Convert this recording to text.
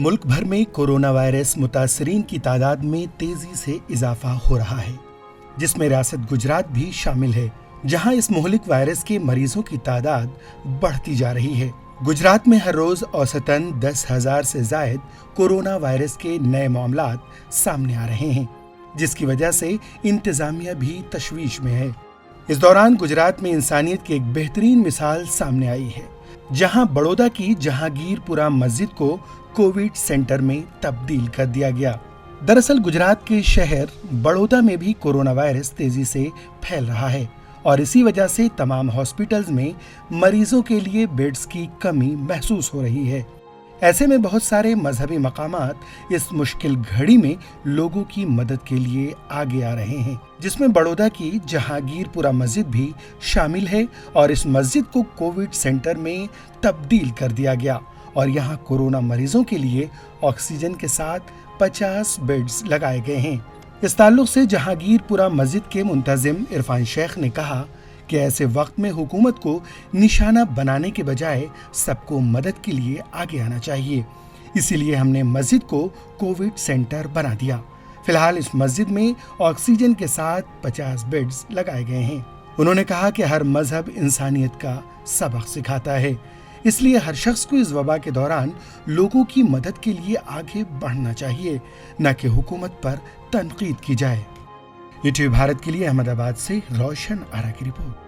मुल्क भर में कोरोना वायरस मुतासरीन की तादाद में तेजी से इजाफा हो रहा है, जिसमें रियासत गुजरात भी शामिल है, जहां इस मुहलिक वायरस के मरीजों की तादाद बढ़ती जा रही है। गुजरात में हर रोज औसतन 10,000 से जायद कोरोना वायरस के नए मामलात सामने आ रहे हैं, जिसकी वजह से इंतजामिया भी तशवीश में है। इस दौरान गुजरात में इंसानियत की एक बेहतरीन मिसाल सामने आई है, जहां बड़ौदा की जहांगीरपुरा मस्जिद को कोविड सेंटर में तब्दील कर दिया गया। दरअसल गुजरात के शहर बड़ौदा में भी कोरोना वायरस तेजी से फैल रहा है और इसी वजह से तमाम हॉस्पिटल्स में मरीजों के लिए बेड्स की कमी महसूस हो रही है। ऐसे में बहुत सारे मजहबी मकामात इस मुश्किल घड़ी में लोगों की मदद के लिए आगे आ रहे हैं, जिसमें बड़ौदा की जहांगीरपुरा मस्जिद भी शामिल है और इस मस्जिद को कोविड सेंटर में तब्दील कर दिया गया और यहाँ कोरोना मरीजों के लिए ऑक्सीजन के साथ 50 बेड्स लगाए गए हैं। इस ताल्लुक से जहांगीरपुरा मस्जिद के मुंतजिम इरफान शेख ने कहा कि ऐसे वक्त में हुकूमत को निशाना बनाने के बजाय सबको मदद के लिए आगे आना चाहिए। इसीलिए हमने मस्जिद को कोविड सेंटर बना दिया। फिलहाल इस मस्जिद में ऑक्सीजन के साथ 50 बेड्स लगाए गए हैं। उन्होंने कहा कि हर मजहब इंसानियत का सबक सिखाता है, इसलिए हर शख्स को इस वबा के दौरान लोगों की मदद के लिए आगे बढ़ना चाहिए, न कि हुकूमत पर तनकीद की जाए। ईटीवी भारत के लिए अहमदाबाद से रोशन आरा की रिपोर्ट।